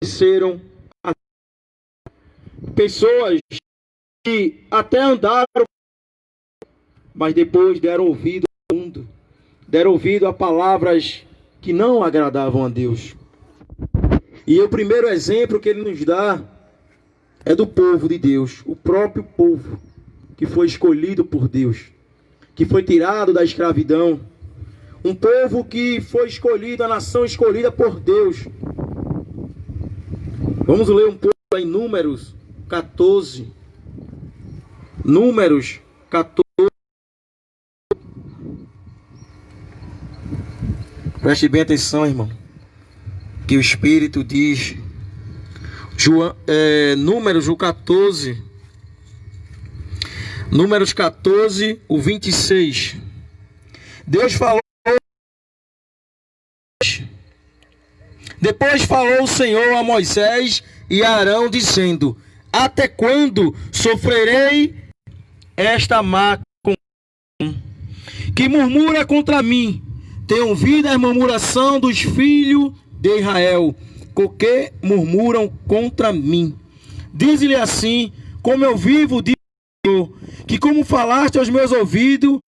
conheceram pessoas que até andaram, mas depois deram ouvido ao mundo, deram ouvido a palavras que não agradavam a Deus. E o primeiro exemplo que ele nos dá é do povo de Deus, o próprio povo que foi escolhido por Deus, que foi tirado da escravidão, um povo que foi escolhido, a nação escolhida por Deus. Vamos ler um pouco em Números 14. Números 14. Preste bem atenção, irmão, que o Espírito diz. Números 14. Números 14, o 26. Deus falou. Depois falou o Senhor a Moisés e a Arão, dizendo: até quando sofrerei esta má que murmura contra mim? Tenho ouvido a murmuração dos filhos de Israel, que murmuram contra mim. Diz-lhe assim: como eu vivo, diz o Senhor, que como falaste aos meus ouvidos,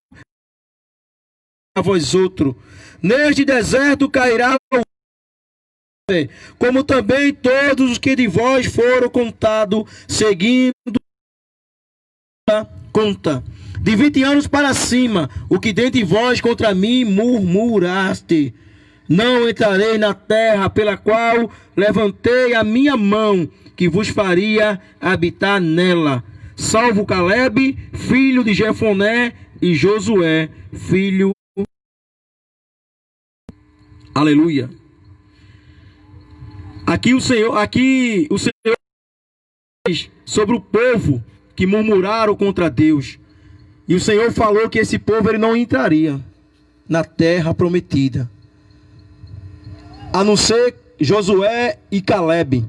a vós outro, neste deserto cairá, como também todos os que de vós foram contados, seguindo a conta. De 20 anos para cima, o que dentre vós contra mim murmuraste, não entrarei na terra pela qual levantei a minha mão, que vos faria habitar nela, salvo Caleb, filho de Jefoné, e Josué, filho. Aleluia. Aqui o Senhor diz sobre o povo que murmuraram contra Deus. E o Senhor falou que esse povo ele não entraria na terra prometida, a não ser Josué e Caleb,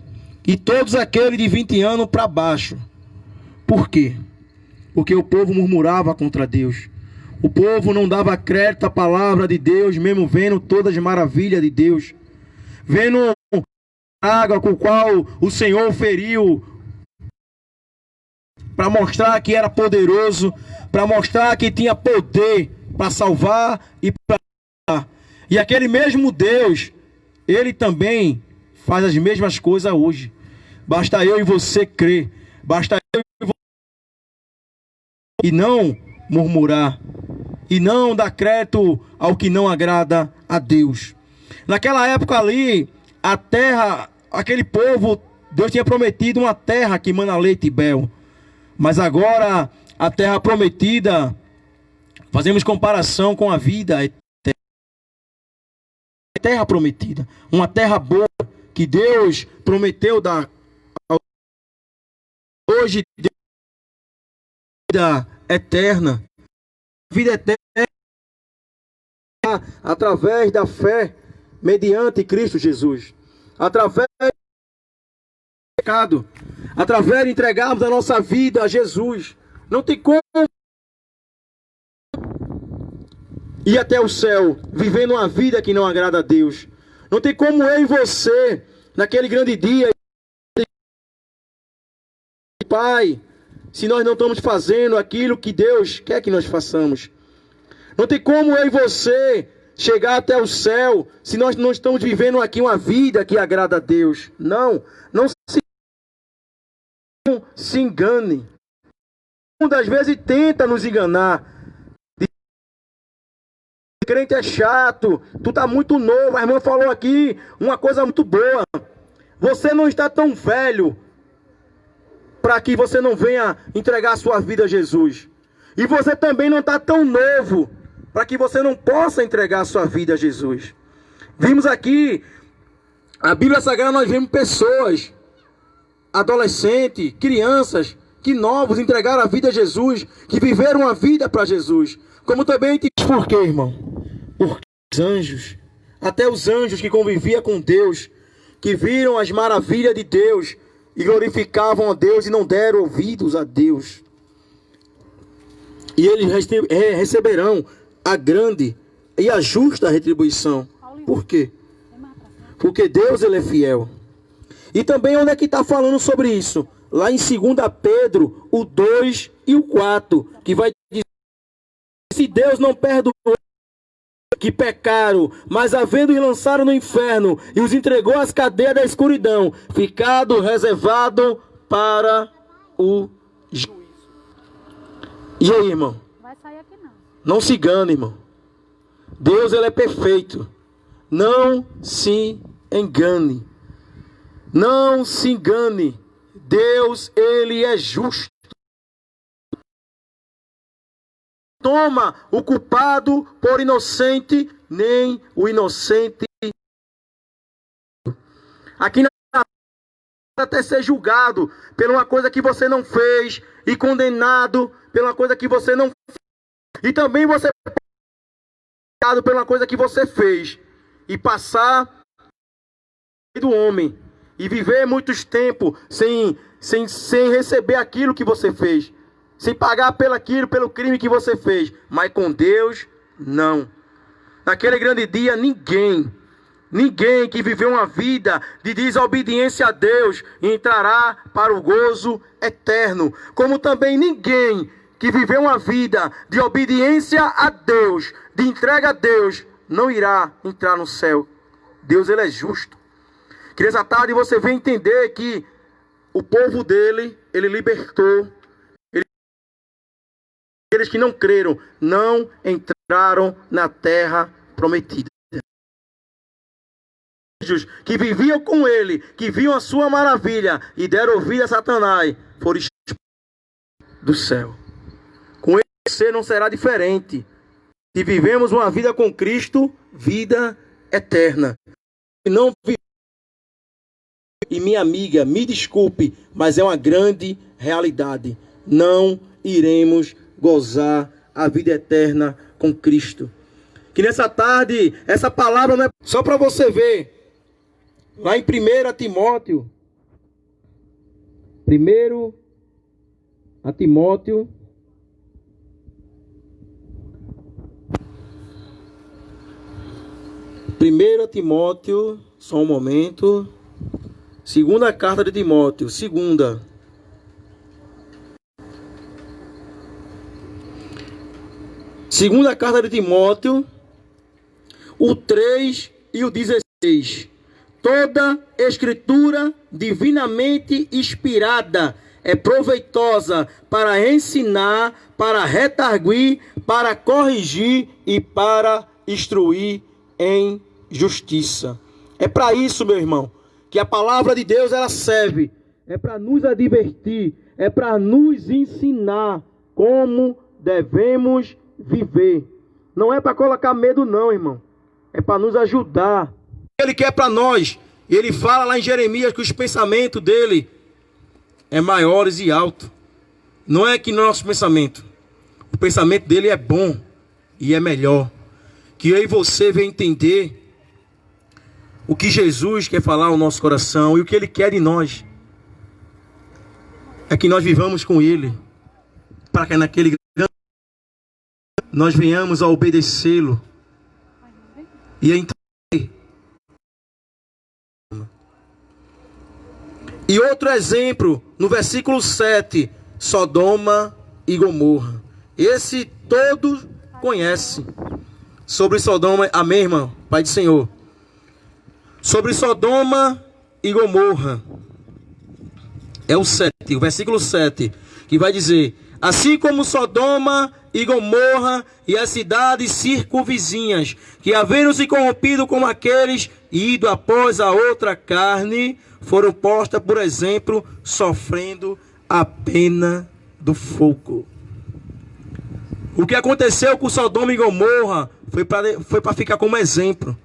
e todos aqueles de 20 anos para baixo. Por quê? Porque o povo murmurava contra Deus. O povo não dava crédito à palavra de Deus, mesmo vendo todas as maravilhas de Deus, vendo a água com a qual o Senhor feriu, para mostrar que era poderoso, para mostrar que tinha poder para salvar e para... E aquele mesmo Deus, ele também faz as mesmas coisas hoje. Basta eu e você crer, basta eu e você e não murmurar, e não dar crédito ao que não agrada a Deus. Naquela época ali, a terra, aquele povo, Deus tinha prometido uma terra que mana leite e mel. Mas agora, a terra prometida, fazemos comparação com a vida eterna. Terra prometida, uma terra boa, que Deus prometeu dar. Hoje, vida eterna. Vida eterna através da fé, mediante Cristo Jesus. Através do pecado, através de entregarmos a nossa vida a Jesus. Não tem como ir até o céu vivendo uma vida que não agrada a Deus. Não tem como eu e você, naquele grande dia, Pai, se nós não estamos fazendo aquilo que Deus quer que nós façamos. Não tem como eu e você chegar até o céu se nós não estamos vivendo aqui uma vida que agrada a Deus. Não se engane. Muitas vezes tenta nos enganar. O crente é chato, tu está muito novo. A irmã falou aqui uma coisa muito boa. Você não está tão velho para que você não venha entregar a sua vida a Jesus. E você também não está tão novo para que você não possa entregar a sua vida a Jesus. Vimos aqui, a Bíblia Sagrada, nós vemos pessoas, adolescentes, crianças, que novos entregaram a vida a Jesus, que viveram uma vida para Jesus. Como também diz por quê, irmão? Porque os anjos, até os anjos que conviviam com Deus, que viram as maravilhas de Deus, e glorificavam a Deus e não deram ouvidos a Deus. E eles receberão a grande e a justa retribuição. Por quê? Porque Deus ele é fiel. E também onde é que está falando sobre isso? Lá em 2 Pedro, o 2 e o 4, que vai dizer: se Deus não perdoou que pecaram, mas havendo os lançaram no inferno e os entregou às cadeias da escuridão, ficado reservado para o juízo. E aí, irmão? Vai sair aqui não. Não se engane, irmão. Deus, ele é perfeito. Não se engane. Não se engane. Deus, ele é justo. Toma o culpado por inocente, nem o inocente. Aqui na até ser julgado por uma coisa que você não fez e condenado por uma coisa que você não fez. E também você julgado por uma coisa que você fez e passar do homem e viver muitos tempos sem receber aquilo que você fez. Sem pagar pelo crime que você fez. Mas com Deus, não. Naquele grande dia, ninguém que viveu uma vida de desobediência a Deus entrará para o gozo eterno. Como também ninguém que viveu uma vida de obediência a Deus, de entrega a Deus, não irá entrar no céu. Deus, ele é justo. Que nessa tarde você vem entender que o povo dele, ele libertou. Aqueles que não creram, não entraram na terra prometida. Que viviam com ele, que viam a sua maravilha e deram ouvido a Satanás, foram expulsos do céu. Com ele você não será diferente. Se vivemos uma vida com Cristo, vida eterna. Se não vivemos, e minha amiga, me desculpe, mas é uma grande realidade. Não iremos gozar a vida eterna com Cristo. Que nessa tarde, essa palavra não é só para você ver. Lá em 1 Timóteo. 1 Timóteo. Só um momento. Segunda carta de Timóteo. Segunda carta de Timóteo, o 3 e o 16. Toda escritura divinamente inspirada é proveitosa para ensinar, para redarguir, para corrigir e para instruir em justiça. É para isso, meu irmão, que a palavra de Deus ela serve. É para nos advertir, é para nos ensinar como devemos viver. Não é para colocar medo não, irmão. É para nos ajudar. Ele quer para nós. Ele fala lá em Jeremias que os pensamentos dele é maiores e altos. Não é que nosso pensamento. O pensamento dele é bom e é melhor. Que eu e você venham entender o que Jesus quer falar ao nosso coração e o que ele quer de nós. É que nós vivamos com ele. Para que naquele nós venhamos a obedecê-lo e a entender. E outro exemplo, no versículo 7, Sodoma e Gomorra. Esse todos conhecem. Sobre Sodoma, amém, irmão? Pai do Senhor. Sobre Sodoma e Gomorra. É o 7, o versículo 7, que vai dizer: assim como Sodoma e Gomorra e as cidades circunvizinhas, que havendo se corrompido como aqueles e ido após a outra carne, foram postas, por exemplo, sofrendo a pena do fogo. O que aconteceu com Sodoma e Gomorra foi para ficar como exemplo,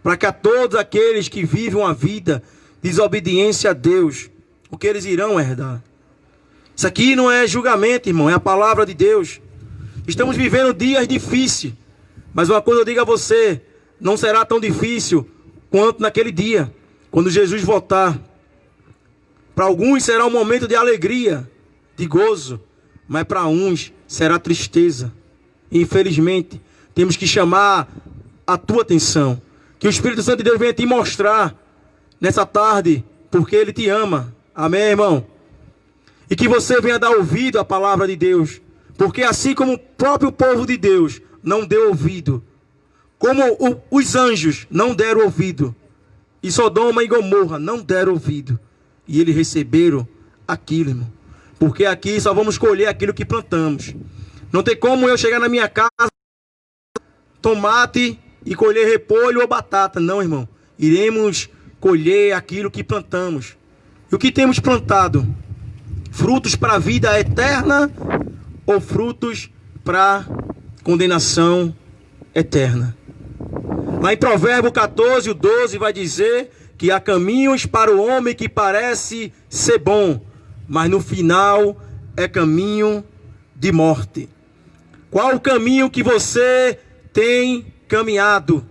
para que a todos aqueles que vivem uma vida de desobediência a Deus, o que eles irão herdar. Isso aqui não é julgamento, irmão, é a palavra de Deus. Estamos vivendo dias difíceis, mas uma coisa eu digo a você, não será tão difícil quanto naquele dia, quando Jesus voltar. Para alguns será um momento de alegria, de gozo, mas para uns será tristeza. E, infelizmente, temos que chamar a tua atenção, que o Espírito Santo de Deus venha te mostrar nessa tarde, porque Ele te ama. Amém, irmão? E que você venha dar ouvido à palavra de Deus, porque assim como o próprio povo de Deus não deu ouvido, como os anjos não deram ouvido, e Sodoma e Gomorra não deram ouvido, e eles receberam aquilo, irmão. Porque aqui só vamos colher aquilo que plantamos. Não tem como eu chegar na minha casa, tomate e colher repolho ou batata. Não, irmão. Iremos colher aquilo que plantamos. E o que temos plantado? Frutos para a vida eterna ou frutos para condenação eterna? Lá em Provérbio 14, o 12 vai dizer que há caminhos para o homem que parece ser bom, mas no final é caminho de morte. Qual o caminho que você tem caminhado?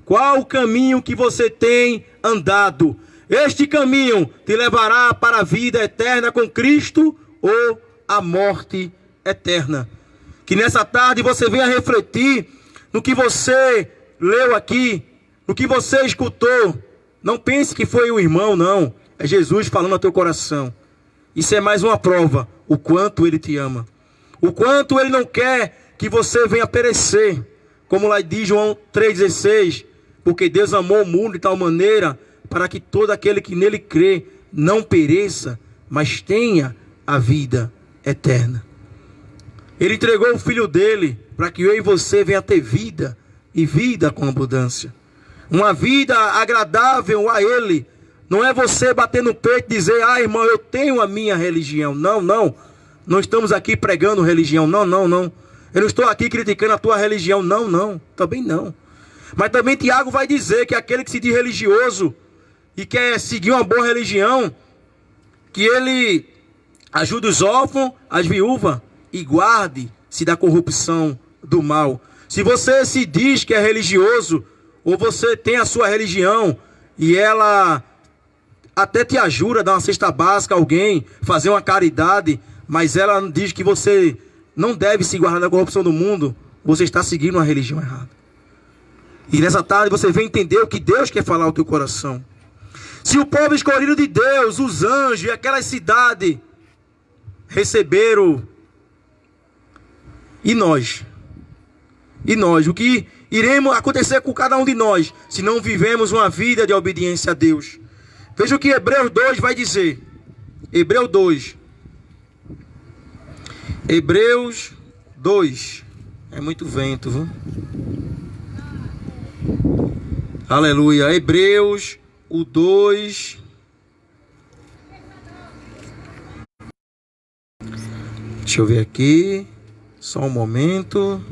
Qual o caminho que você tem andado? Este caminho te levará para a vida eterna com Cristo ou a morte eterna? Que nessa tarde você venha refletir no que você leu aqui, no que você escutou. Não pense que foi o irmão, não. É Jesus falando ao teu coração. Isso é mais uma prova, o quanto Ele te ama. O quanto Ele não quer que você venha perecer. Como lá diz João 3,16. Porque Deus amou o mundo de tal maneira para que todo aquele que nele crê não pereça, mas tenha a vida eterna. Ele entregou o Filho dele para que eu e você venha ter vida, e vida com abundância. Uma vida agradável a Ele. Não é você bater no peito e dizer, ah, irmão, eu tenho a minha religião. Não, não. Não estamos aqui pregando religião. Não, não, não. Eu não estou aqui criticando a tua religião. Não, não. Também não. Mas também Tiago vai dizer que aquele que se diz religioso e quer seguir uma boa religião, que ele ajude os órfãos, as viúvas, e guarde-se da corrupção do mal. Se você se diz que é religioso, ou você tem a sua religião, e ela até te ajuda a dar uma cesta básica a alguém, fazer uma caridade, mas ela diz que você não deve se guardar da corrupção do mundo, você está seguindo uma religião errada. E nessa tarde você vem entender o que Deus quer falar ao teu coração. Se o povo escolhido de Deus, os anjos e aquela cidade receberam, e nós? E nós? O que iremos acontecer com cada um de nós se não vivemos uma vida de obediência a Deus? Veja o que Hebreus 2 vai dizer. Hebreus 2. Hebreus 2. É muito vento, viu? Aleluia. Hebreus, o 2. Deixa eu ver aqui. Só um momento.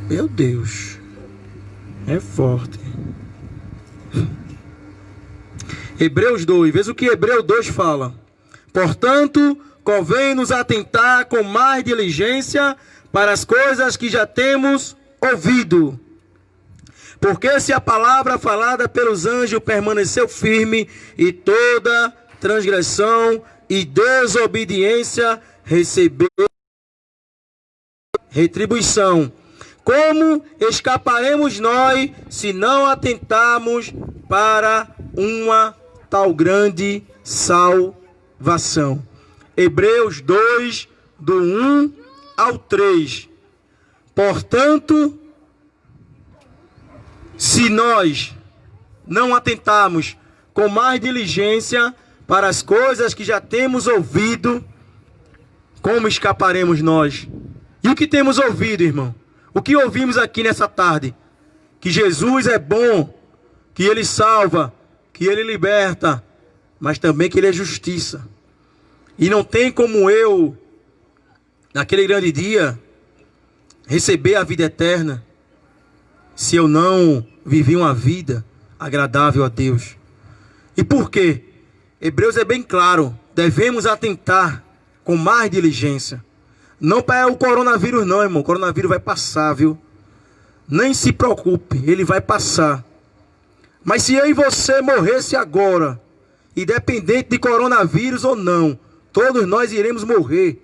Meu Deus. É forte. Hebreus 2. Veja o que Hebreus 2 fala. Portanto, convém-nos atentar com mais diligência para as coisas que já temos ouvido. Porque se a palavra falada pelos anjos permaneceu firme, e toda transgressão e desobediência recebeu retribuição, como escaparemos nós se não atentarmos para uma tal grande salvação? Hebreus 2, do 1 ao 3. Portanto, se nós não atentarmos com mais diligência para as coisas que já temos ouvido, como escaparemos nós? E o que temos ouvido, irmão? O que ouvimos aqui nessa tarde? Que Jesus é bom, que Ele salva, que Ele liberta, mas também que Ele é justiça. E não tem como eu, naquele grande dia, receber a vida eterna, se eu não vivi uma vida agradável a Deus. E por quê? Hebreus é bem claro, devemos atentar com mais diligência. Não para o coronavírus não, irmão, o coronavírus vai passar, viu? Nem se preocupe, ele vai passar. Mas se eu e você morresse agora, independente de coronavírus ou não, todos nós iremos morrer.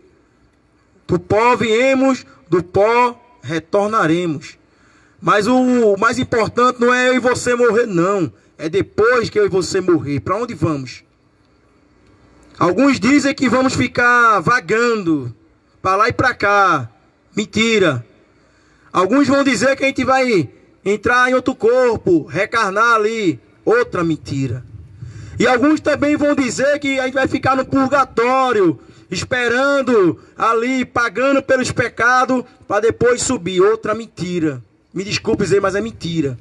Do pó viemos, do pó retornaremos. Mas o mais importante não é eu e você morrer, não. É depois que eu e você morrer. Para onde vamos? Alguns dizem que vamos ficar vagando para lá e para cá. Mentira. Alguns vão dizer que a gente vai entrar em outro corpo, reencarnar ali. Outra mentira. E alguns também vão dizer que a gente vai ficar no purgatório, esperando ali, pagando pelos pecados, para depois subir. Outra mentira. Me desculpe dizer, mas é mentira.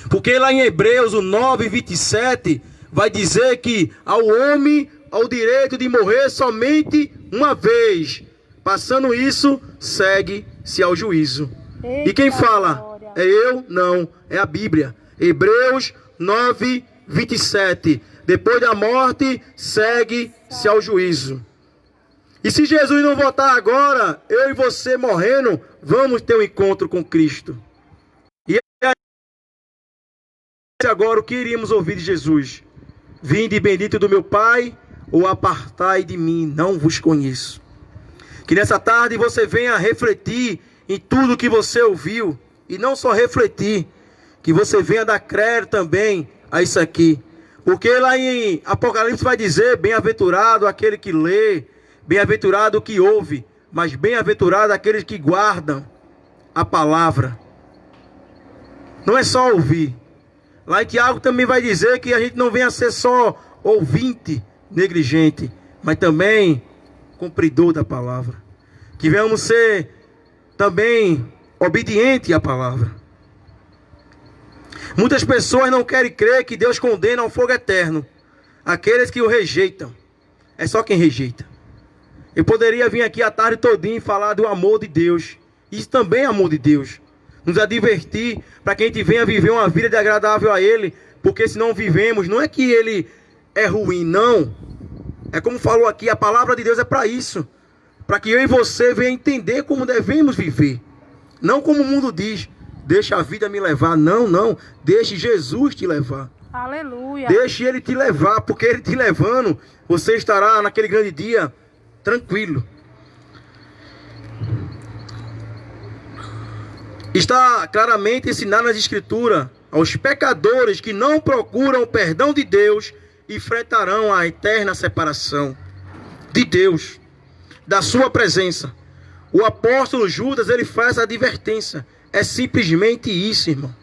Porque lá em Hebreus, o 9:27, vai dizer que ao homem, ao direito de morrer somente uma vez. Passando isso, segue-se ao juízo. Eita, e quem fala? Glória. É eu? Não, é a Bíblia. Hebreus 9:27. Depois da morte, segue-se ao juízo. E se Jesus não voltar agora, eu e você morrendo, vamos ter um encontro com Cristo. E agora o que iríamos ouvir de Jesus? Vinde bendito do meu Pai, ou apartai de mim, não vos conheço. Que nessa tarde você venha refletir em tudo que você ouviu. E não só refletir, que você venha dar crédito também a isso aqui. Porque lá em Apocalipse vai dizer, bem-aventurado aquele que lê, bem-aventurado o que ouve, mas bem-aventurado aqueles que guardam a palavra. Não é só ouvir. Lá em Tiago também vai dizer que a gente não venha ser só ouvinte negligente, mas também cumpridor da palavra. Que venhamos ser também obediente à palavra. Muitas pessoas não querem crer que Deus condena ao fogo eterno aqueles que o rejeitam. É só quem rejeita. Eu poderia vir aqui a tarde todinha e falar do amor de Deus. Isso também é amor de Deus. Nos advertir para que a gente venha viver uma vida agradável a Ele. Porque se não vivemos, não é que Ele é ruim, não. É como falou aqui, a palavra de Deus é para isso. Para que eu e você venha entender como devemos viver. Não como o mundo diz, deixa a vida me levar. Não, não. Deixe Jesus te levar. Aleluia. Deixe Ele te levar, porque Ele te levando, você estará naquele grande dia tranquilo. Está claramente ensinado nas Escrituras aos pecadores que não procuram o perdão de Deus enfrentarão a eterna separação de Deus, da sua presença. O apóstolo Judas, ele faz a advertência. É simplesmente isso, irmão.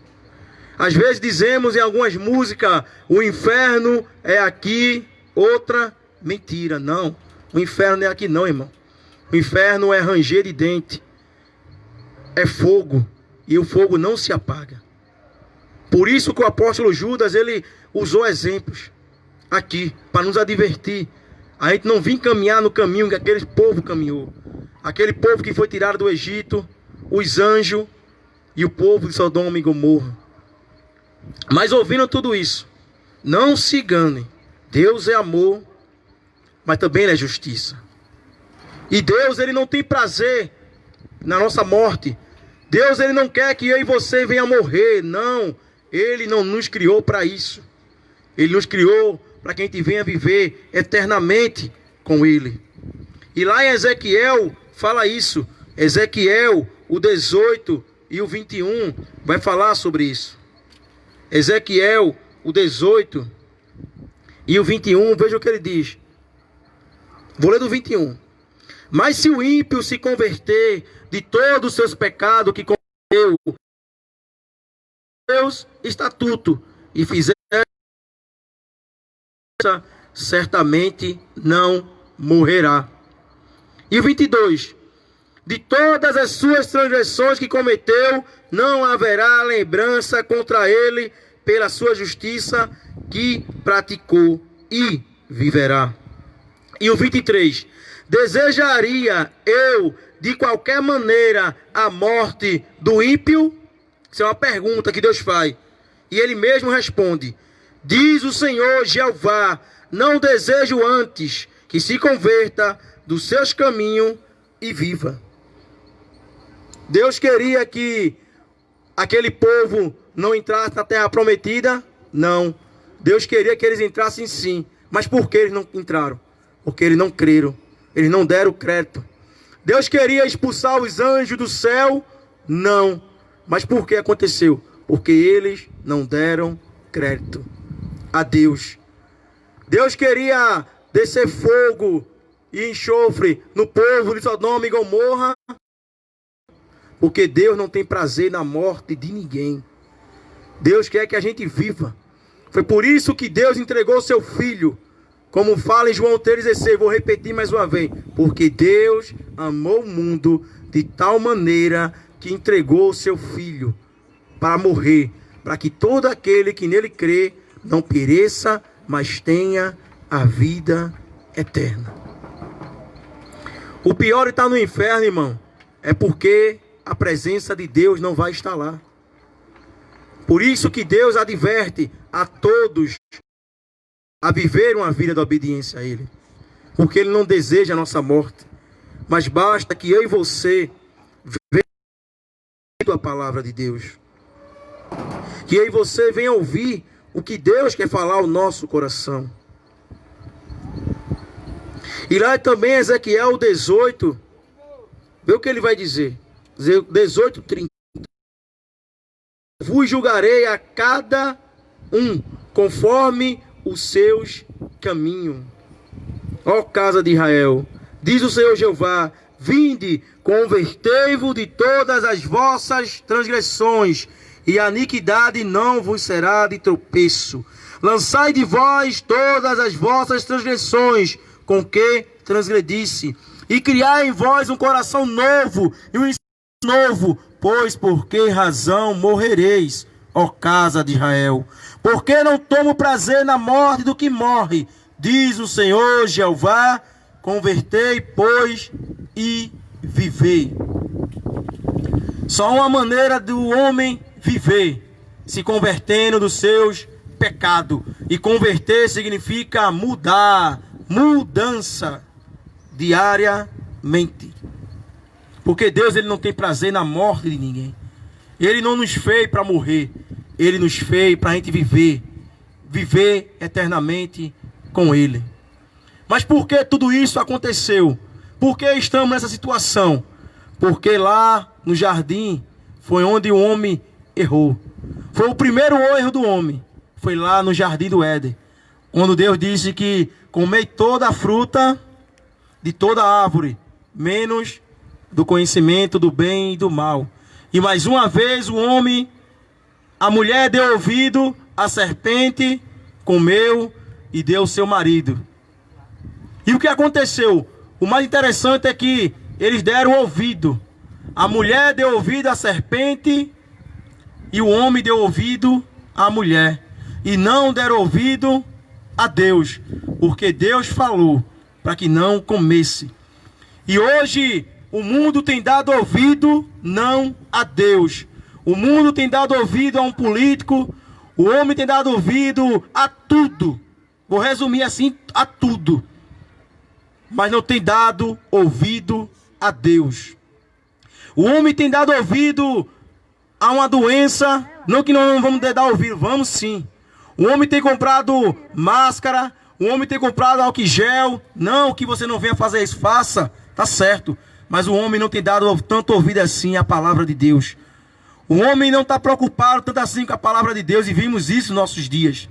Às vezes dizemos em algumas músicas, o inferno é aqui, outra mentira. Não, o inferno não é aqui não, irmão. O inferno é ranger de dente. É fogo. E o fogo não se apaga. Por isso que o apóstolo Judas, ele usou exemplos aqui, para nos advertir. A gente não vir caminhar no caminho que aquele povo caminhou. Aquele povo que foi tirado do Egito, os anjos e o povo de Sodoma e Gomorra. Mas ouvindo tudo isso, não se enganem. Deus é amor, mas também Ele é justiça. E Deus, Ele não tem prazer na nossa morte. Deus, Ele não quer que eu e você venha morrer. Não, Ele não nos criou para isso. Ele nos criou para que a gente venha viver eternamente com Ele. E lá em Ezequiel fala isso. Ezequiel, o 18 e o 21, vai falar sobre isso. Ezequiel, o 18 e o 21, veja o que ele diz. Vou ler do 21. Mas se o ímpio se converter de todos os seus pecados que cometeu, Deus estatuto, e fizer, certamente não morrerá. E o 22. De todas as suas transgressões que cometeu, não haverá lembrança contra ele pela sua justiça que praticou, e viverá. E o 23. Desejaria eu, de qualquer maneira, a morte do ímpio? Isso é uma pergunta que Deus faz. E ele mesmo responde. Diz o Senhor Jeová, não desejo antes que se converta dos seus caminhos e viva. Deus queria que aquele povo não entrasse na terra prometida? Não. Deus queria que eles entrassem sim. Mas por que eles não entraram? Porque eles não creram. Eles não deram crédito. Deus queria expulsar os anjos do céu? Não. Mas por que aconteceu? Porque eles não deram crédito a Deus. Deus queria descer fogo e enxofre no povo de Sodoma e Gomorra, porque Deus não tem prazer na morte de ninguém. Deus quer que a gente viva. Foi por isso que Deus entregou seu Filho, como fala em João 3,16, vou repetir mais uma vez, porque Deus amou o mundo de tal maneira que entregou o seu Filho para morrer, para que todo aquele que nele crê não pereça, mas tenha a vida eterna. O pior de estar no inferno, irmão, é porque a presença de Deus não vai estar lá. Por isso que Deus adverte a todos a viver uma vida de obediência a Ele. Porque Ele não deseja a nossa morte. Mas basta que eu e você venham a palavra de Deus. Que eu e você venham ouvir o que Deus quer falar ao nosso coração. E lá também Ezequiel 18, vê o que ele vai dizer. 18:30. Vos julgarei a cada um conforme os seus caminhos. Ó casa de Israel, diz o Senhor Jeová, vinde, convertei-vos de todas as vossas transgressões, e a iniquidade não vos será de tropeço. Lançai de vós todas as vossas transgressões, com que transgredisse, e criai em vós um coração novo, e um espírito novo, pois por que razão morrereis, ó casa de Israel? Porque não tomo prazer na morte do que morre, diz o Senhor Jeová, convertei, pois, e vivei. Só uma maneira do homem viver, se convertendo dos seus pecados. E converter significa mudar, mudança diariamente. Porque Deus, Ele não tem prazer na morte de ninguém. Ele não nos fez para morrer. Ele nos fez para a gente viver. Viver eternamente com Ele. Mas por que tudo isso aconteceu? Por que estamos nessa situação? Porque lá no jardim foi onde o homem errou. Foi o primeiro erro do homem. Foi lá no jardim do Éden. Quando Deus disse que comei toda a fruta de toda a árvore, menos do conhecimento do bem e do mal. E mais uma vez o homem, a mulher deu ouvido, a serpente comeu e deu seu marido. E o que aconteceu? O mais interessante é que eles deram ouvido. A mulher deu ouvido à serpente e o homem deu ouvido à mulher. E não deram ouvido a Deus, porque Deus falou para que não comesse. E hoje o mundo tem dado ouvido não a Deus. O mundo tem dado ouvido a um político. O homem tem dado ouvido a tudo. Vou resumir assim, a tudo. Mas não tem dado ouvido a Deus. O homem tem dado ouvido a uma doença. Não que não vamos dar ouvido, vamos sim. O homem tem comprado máscara. O homem tem comprado álcool gel. Não que você não venha fazer isso, faça, tá certo. Mas o homem não tem dado tanto ouvido assim à palavra de Deus. O homem não está preocupado tanto assim com a palavra de Deus. E vimos isso nos nossos dias.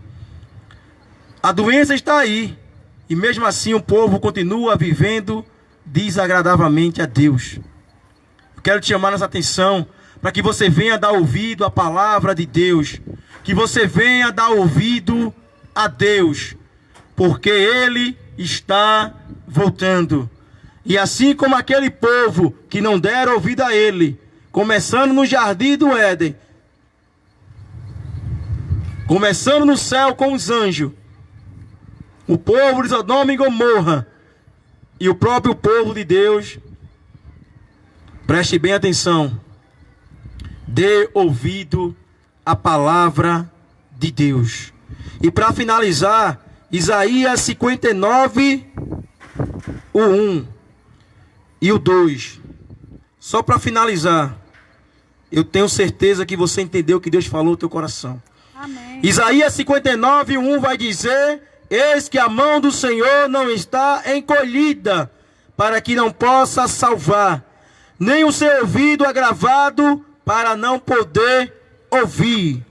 A doença está aí. E mesmo assim o povo continua vivendo desagradavelmente a Deus. Eu quero te chamar nessa atenção para que você venha dar ouvido à palavra de Deus. Que você venha dar ouvido a Deus. Porque Ele está voltando. E assim como aquele povo que não deram ouvido a Ele, começando no jardim do Éden, começando no céu com os anjos, o povo de Sodoma e Gomorra e o próprio povo de Deus, preste bem atenção, dê ouvido à palavra de Deus. E para finalizar, Isaías 59, o 1 e o 2. Só para finalizar, eu tenho certeza que você entendeu o que Deus falou no teu coração. Amém. Isaías 59, 1 vai dizer: eis que a mão do Senhor não está encolhida, para que não possa salvar, nem o seu ouvido agravado para não poder ouvir.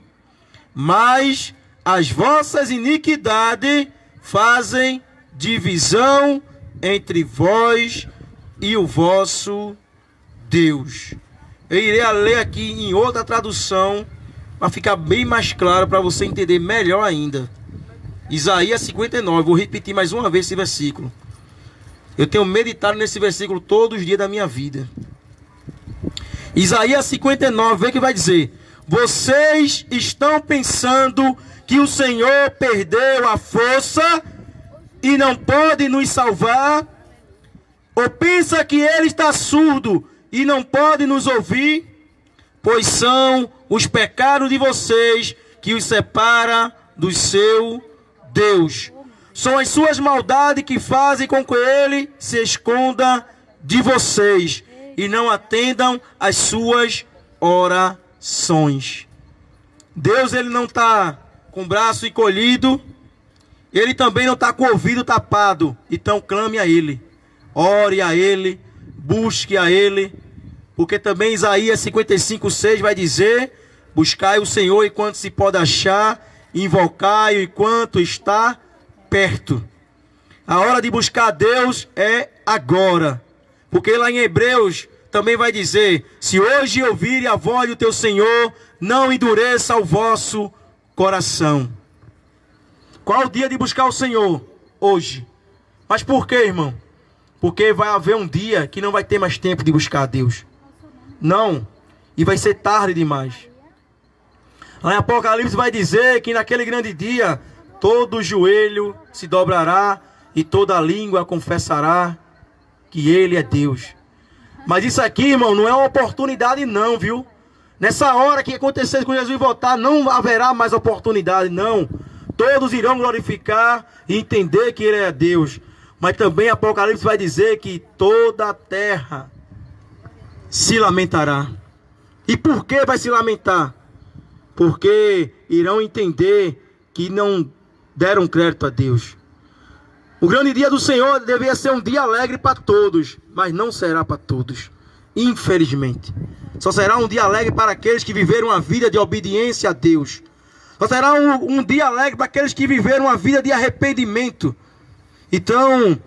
Mas as vossas iniquidades fazem divisão entre vós e o vosso Deus. Eu irei ler aqui em outra tradução, para ficar bem mais claro, para você entender melhor ainda. Isaías 59, vou repetir mais uma vez esse versículo. Eu tenho meditado nesse versículo todos os dias da minha vida. Isaías 59, vê o que vai dizer. Vocês estão pensando que o Senhor perdeu a força e não pode nos salvar? Ou pensa que Ele está surdo e não pode nos ouvir? Pois são os pecados de vocês que os separa do seu Deus. São as suas maldades que fazem com que Ele se esconda de vocês e não atendam às suas orações. Deus, Ele não está com o braço encolhido, Ele também não está com o ouvido tapado. Então clame a Ele, ore a Ele, busque a Ele, porque também Isaías 55:6 vai dizer: buscai o Senhor enquanto se pode achar, invocai-o enquanto está perto. A hora de buscar a Deus é agora, porque lá em Hebreus também vai dizer: se hoje ouvirem a voz do teu Senhor, não endureça o vosso coração. Qual o dia de buscar o Senhor? Hoje. Mas por quê, irmão? Porque vai haver um dia que não vai ter mais tempo de buscar a Deus. Não. E vai ser tarde demais. Lá em Apocalipse vai dizer que naquele grande dia todo joelho se dobrará e toda língua confessará que Ele é Deus. Mas isso aqui, irmão, não é uma oportunidade não, viu? Nessa hora que acontecer com Jesus voltar, não haverá mais oportunidade, não. Todos irão glorificar e entender que Ele é Deus. Mas também Apocalipse vai dizer que toda a terra se lamentará. E por que vai se lamentar? Porque irão entender que não deram crédito a Deus. O grande dia do Senhor deveria ser um dia alegre para todos, mas não será para todos, infelizmente. Só será um dia alegre para aqueles que viveram uma vida de obediência a Deus. Só será um dia alegre para aqueles que viveram uma vida de arrependimento. Então,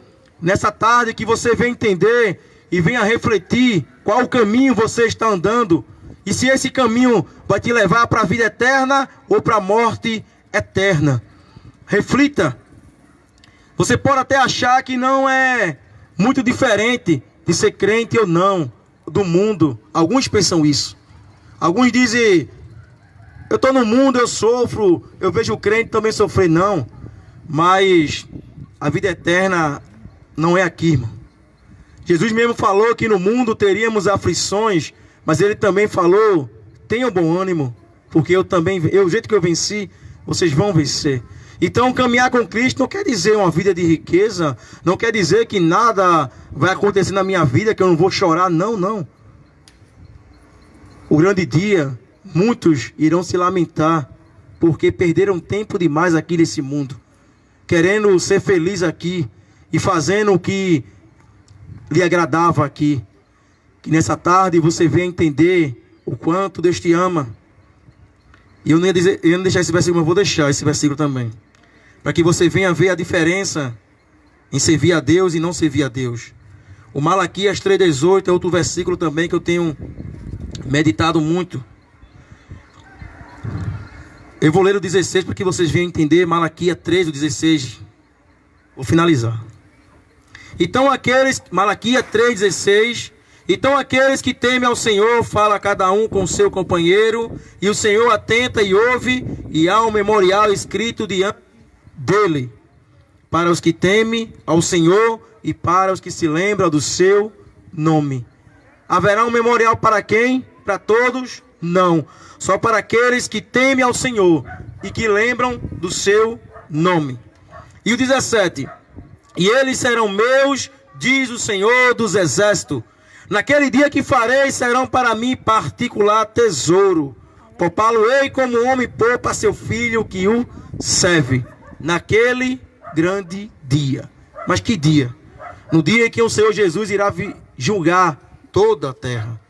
nessa tarde que você venha entender e venha refletir qual o caminho você está andando, e se esse caminho vai te levar para a vida eterna ou para a morte eterna. Reflita. Você pode até achar que não é muito diferente de ser crente ou não do mundo. Alguns pensam isso. Alguns dizem: eu estou no mundo, eu sofro, eu vejo o crente também sofrer. Não. Mas a vida eterna não é aqui, irmão. Jesus mesmo falou que no mundo teríamos aflições, mas Ele também falou: tenham bom ânimo, porque o jeito que eu venci, vocês vão vencer. Então caminhar com Cristo não quer dizer uma vida de riqueza, não quer dizer que nada vai acontecer na minha vida, que eu não vou chorar, não, não. O grande dia, muitos irão se lamentar, porque perderam tempo demais aqui nesse mundo, querendo ser feliz aqui, e fazendo o que lhe agradava aqui. Que nessa tarde você venha entender o quanto Deus te ama. E eu não ia deixar esse versículo, mas vou deixar esse versículo também, para que você venha ver a diferença em servir a Deus e não servir a Deus. O Malaquias 3,18 é outro versículo também que eu tenho meditado muito. Eu vou ler o 16 para que vocês venham entender. Malaquias 3:16. Vou finalizar. Então Malaquias 3:16. Então aqueles que temem ao Senhor, fala cada um com seu companheiro, e o Senhor atenta e ouve, e há um memorial escrito diante dele, para os que temem ao Senhor e para os que se lembram do seu nome. Haverá um memorial para quem? Para todos? Não. Só para aqueles que temem ao Senhor e que lembram do seu nome. E o 17. E eles serão meus, diz o Senhor dos Exércitos. Naquele dia que farei, serão para mim particular tesouro. Poupá-lo-ei como o homem poupa seu filho que o serve. Naquele grande dia. Mas que dia? No dia em que o Senhor Jesus irá julgar toda a terra.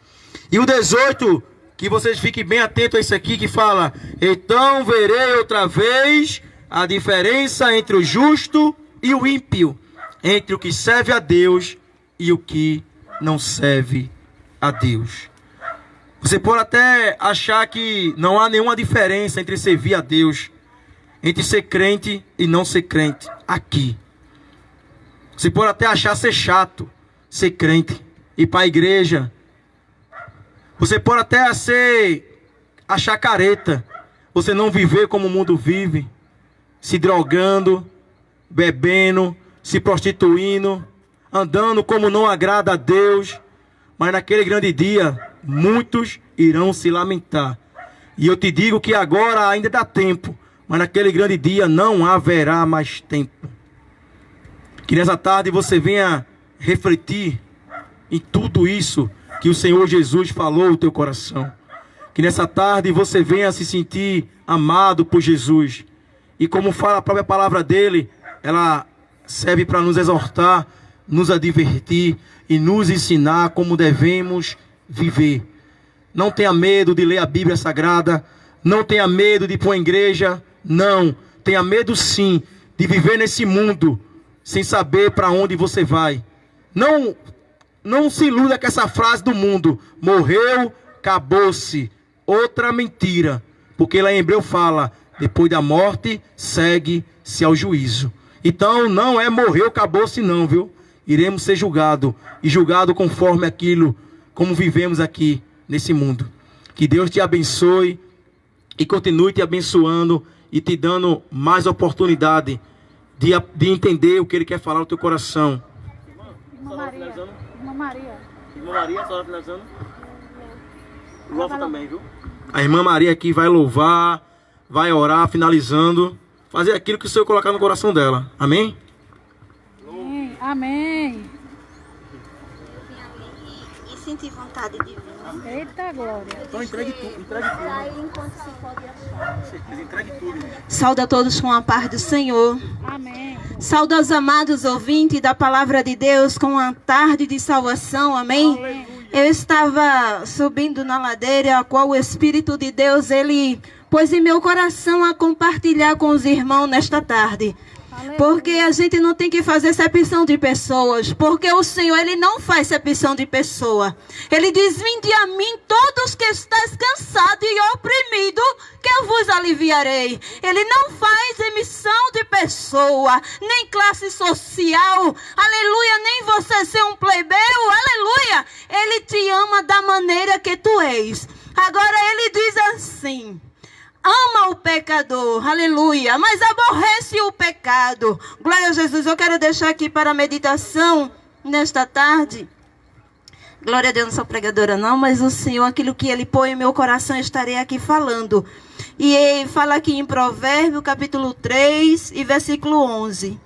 E o 18, que vocês fiquem bem atentos a isso aqui que fala: então verei outra vez a diferença entre o justo e o ímpio, entre o que serve a Deus e o que não serve a Deus. Você pode até achar que não há nenhuma diferença entre servir a Deus, entre ser crente e não ser crente aqui. Você pode até achar ser chato ser crente, ir para a igreja. Você pode até achar careta, você não viver como o mundo vive, se drogando, bebendo, se prostituindo, andando como não agrada a Deus. Mas naquele grande dia, muitos irão se lamentar. E eu te digo que agora ainda dá tempo, mas naquele grande dia não haverá mais tempo. Que nessa tarde você venha refletir em tudo isso que o Senhor Jesus falou no teu coração. Que nessa tarde você venha se sentir amado por Jesus. E como fala a própria palavra dele, ela serve para nos exortar, nos advertir e nos ensinar como devemos viver. Não tenha medo de ler a Bíblia Sagrada. Não tenha medo de ir para uma igreja. Não. Tenha medo sim de viver nesse mundo sem saber para onde você vai. Não se iluda com essa frase do mundo: morreu, acabou-se. Outra mentira. Porque lá em Hebreu fala: depois da morte, segue-se ao juízo. Então não é morreu, acabou-se não, viu? Iremos ser julgados. E julgados conforme aquilo, como vivemos aqui nesse mundo. Que Deus te abençoe e continue te abençoando e te dando mais oportunidade de entender o que Ele quer falar no teu coração. Irmã Maria. Irmã Maria. Irmã Maria, só finalizando. Louva também, viu? A irmã Maria aqui vai louvar, vai orar, finalizando, fazer aquilo que o Senhor colocar no coração dela. Amém? Amém. Amém. E sentir vontade de vir. Eita glória. Então entregue tudo, entregue tudo. Aí enquanto se pode achar. Entregue tudo, irmão. Saúde a todos com a paz do Senhor. Amém. Saúde aos amados ouvintes da palavra de Deus com a tarde de salvação. Amém? Aleluia. Eu estava subindo na ladeira, a qual o Espírito de Deus, Ele pôs em meu coração a compartilhar com os irmãos nesta tarde. Aleluia. Porque a gente não tem que fazer acepção de pessoas. Porque o Senhor, Ele não faz acepção de pessoa. Ele diz: vinde a mim todos que estáis cansados e oprimidos, que eu vos aliviarei. Ele não faz emissão de pessoa, nem classe social. Aleluia, nem você ser um plebeu. Aleluia. Ele te ama da maneira que tu és. Agora Ele diz assim: ama o pecador, aleluia, mas aborrece o pecado. Glória a Jesus. Eu quero deixar aqui para a meditação nesta tarde. Glória a Deus, não sou pregadora não, mas o Senhor, aquilo que Ele põe em meu coração, estarei aqui falando. E Ele fala aqui em Provérbios, capítulo 3 e versículo 11.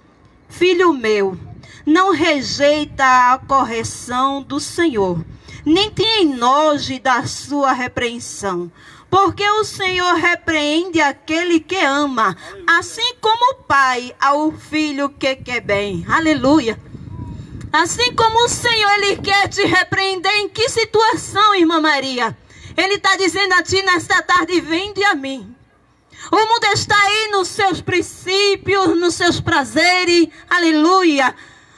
Filho meu, não rejeita a correção do Senhor, nem tenha nojo da sua repreensão. Porque o Senhor repreende aquele que ama, assim como o pai ao filho que quer bem. Aleluia. Assim como o Senhor, Ele quer te repreender. Em que situação, irmã Maria? Ele está dizendo a ti nesta tarde: vinde a mim. O mundo está aí nos seus princípios, nos seus prazeres. Aleluia.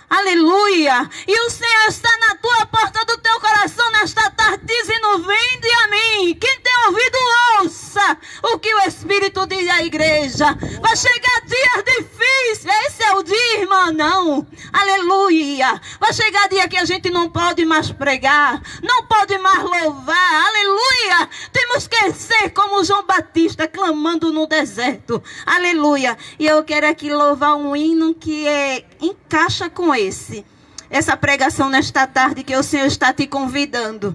Aleluia. E o Senhor está na tua porta do teu coração nesta tarde, dizendo: vinde a mim. Quem tem ouvido, ouça o que o Espírito diz à igreja. Vai chegar dias difíceis. Esse é o dia, irmã, não. Aleluia. Vai chegar dia que a gente não pode mais pregar, não pode mais louvar. Aleluia. Temos que ser como João Batista, clamando no deserto. Aleluia. E eu quero aqui louvar um hino que encaixa com essa pregação nesta tarde, que o Senhor está te convidando.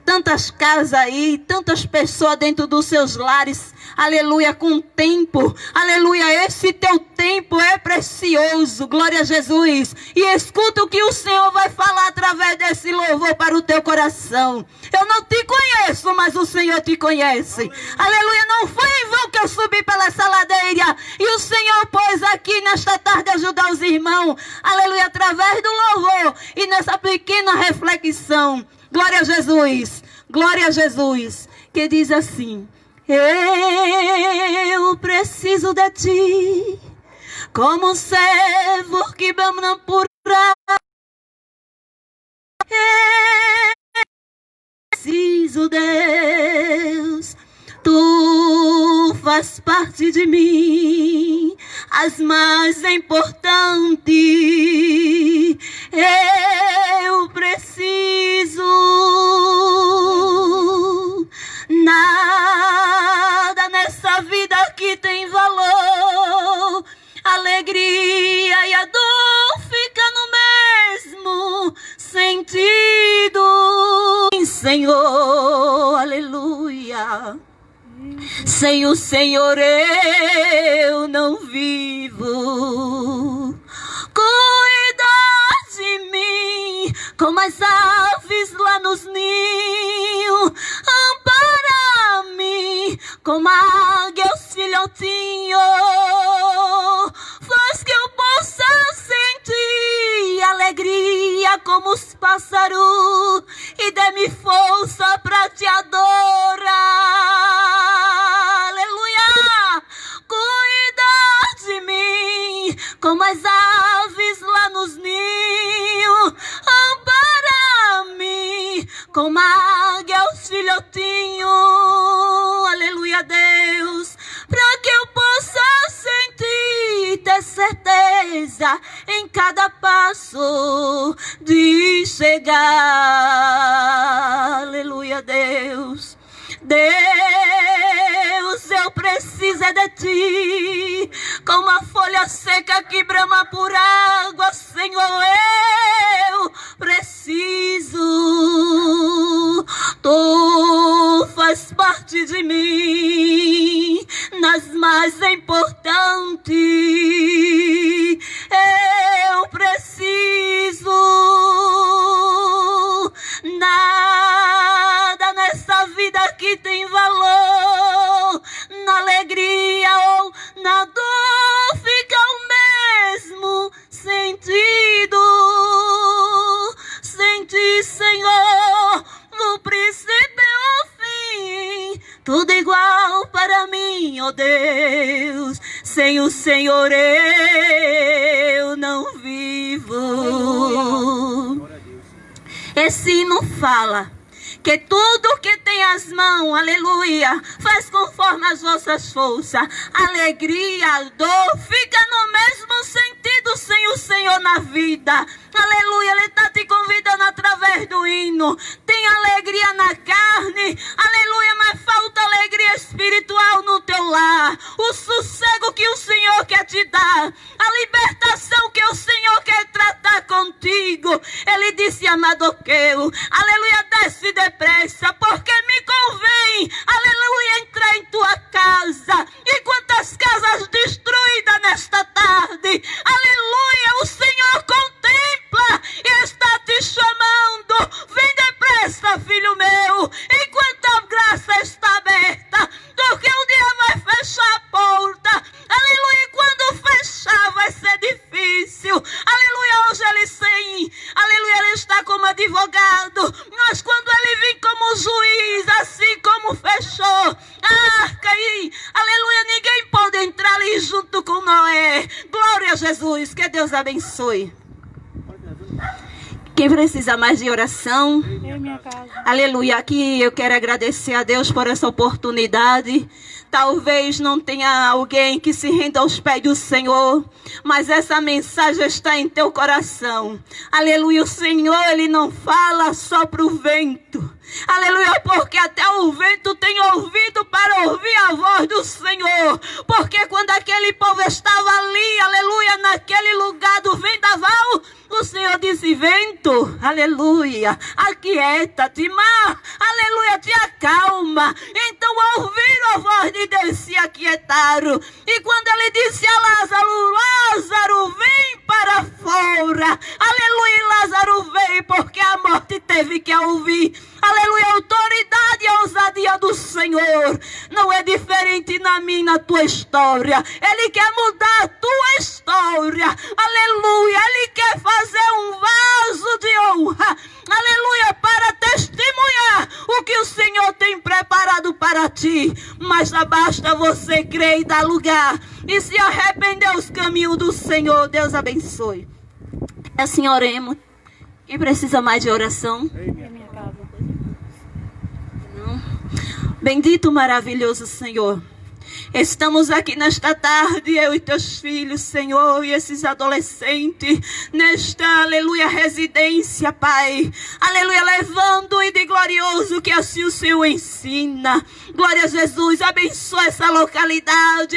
Tantas casas aí, tantas pessoas dentro dos seus lares, aleluia, com tempo, aleluia, esse teu tempo é precioso, glória a Jesus. E escuta o que o Senhor vai falar através desse louvor para o teu coração. Eu não te conheço, mas o Senhor te conhece. Aleluia, não foi em vão que eu subi pela essa ladeira, e o Senhor pôs aqui nesta tarde ajudar os irmãos, aleluia, através do louvor e nessa pequena reflexão. Glória a Jesus, glória a Jesus. que diz assim: eu preciso de ti, como um servo que brama por preciso, Deus, tu faz parte de mim, as mais importantes. Eu preciso, nada nessa vida aqui tem valor. Alegria e a dor fica no mesmo sentido. Senhor, aleluia. Sem o Senhor eu não vivo. Cuida de mim como as aves lá nos ninhos. Ampara-me como a águia os filhotinhos. Faz que eu possa sentir alegria como os pássaros e dê-me força para te adorar. Aleluia! Cuida de mim como as aves lá nos ninhos. Ampara-me como a águia os filhotinhos. Aleluia, Deus, para que eu possa sentir, ter certeza em cada passo de chegar. Aleluia, Deus. Deus, eu preciso é de ti, como a folha seca que brama por água, Senhor, eu preciso. Tu faz parte de mim, nas mais importantes. Eu preciso, nada nessa vida aqui tem valor. Na alegria ou na dor fica o mesmo sentido. Senti, Senhor, no princípio e o fim, tudo igual para mim, ó Deus. Sem o Senhor eu não vivo. Esse hino fala que tudo que tem as mãos, aleluia, faz conforme as vossas forças. Alegria, dor, fica no mesmo sentido sem o Senhor na vida. Aleluia, Ele está te convidando através do hino. Tem alegria na carne, aleluia, mas falta alegria espiritual no teu lar. O sossego que o Senhor quer te dar, a libertação que o Senhor quer tratar contigo. Ele disse, Amadoqueu, aleluia, desce depressa, porque me convém, aleluia, entrar em tua casa. E quantas casas destruídas nesta tarde, aleluia, o Senhor contempla e está te chamando. Vem depressa, filho meu, enquanto a graça está aberta, porque o dia vai fechar a porta, aleluia, e quando fechar vai ser difícil, aleluia. Hoje ele sim, aleluia, ele está como advogado, mas quando ele vem como juiz, assim como fechou a arca aí, aleluia, ninguém pode entrar ali junto com Noé. Glória a Jesus, que Deus abençoe. Quem precisa mais de oração? Eu e minha casa. Aleluia, aqui eu quero agradecer a Deus por essa oportunidade. Talvez não tenha alguém que se renda aos pés do Senhor, mas essa mensagem está em teu coração. Aleluia, o Senhor, Ele não fala só para o vento. Aleluia, porque até o vento tem ouvido para ouvir a voz do Senhor. Porque quando aquele povo estava ali, aleluia, naquele lugar do vendaval, o Senhor disse, vento, aleluia, aquieta-te, mar, aleluia, te acalma. Então ouviram a voz de Deus e se aquietaram. E quando ele disse a Lázaro, Lázaro, vem para fora, aleluia, e Lázaro veio, porque a morte teve que ouvir. Aleluia, a autoridade e a ousadia do Senhor não é diferente na minha e na tua história. Ele quer mudar a tua história. Aleluia, Ele quer fazer um vaso de honra. Aleluia, para testemunhar o que o Senhor tem preparado. preparado para ti. Mas basta você crer e dar lugar e se arrepender os caminhos do Senhor. Deus abençoe. Assim oremos. Quem precisa mais de oração? Minha casa. Bendito, maravilhoso Senhor. Estamos aqui nesta tarde, eu e teus filhos, Senhor, e esses adolescentes, nesta, aleluia, residência, Pai. Aleluia, levando e de glorioso que assim o Senhor ensina. Glória a Jesus, abençoa essa localidade,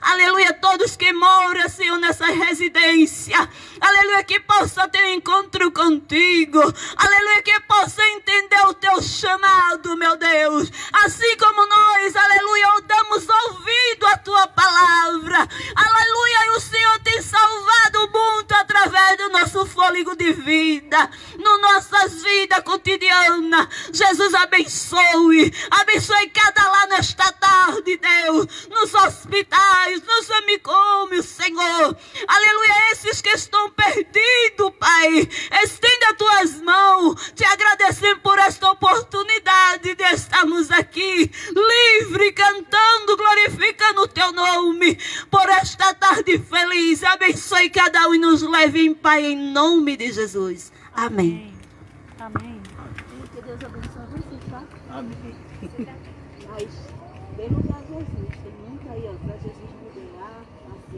aleluia, todos que moram, Senhor, nessa residência. Aleluia, que possa ter um encontro contigo. Aleluia, que possa entender o teu chamado, meu Deus. Assim como nós, aleluia, damos ouvido à tua palavra. Aleluia, e o Senhor tem salvado muito através do nosso fôlego de vida, nas nossas vidas cotidianas. Jesus, abençoe cada lá nesta tarde, Deus, nos hospitais, nos manicômios, Senhor. Aleluia, esses que estão perdidos, Pai, estende as tuas mãos. Te agradecemos por esta oportunidade de estarmos aqui, livre, cantando, glorificando o teu nome, por esta tarde feliz. Abençoe cada um e nos leve em paz, em nome de Jesus. Amém. Amém. Que Deus abençoe você, tá? Amém. Mas, bem, Jesus, tem muito aí, ó, pra Jesus.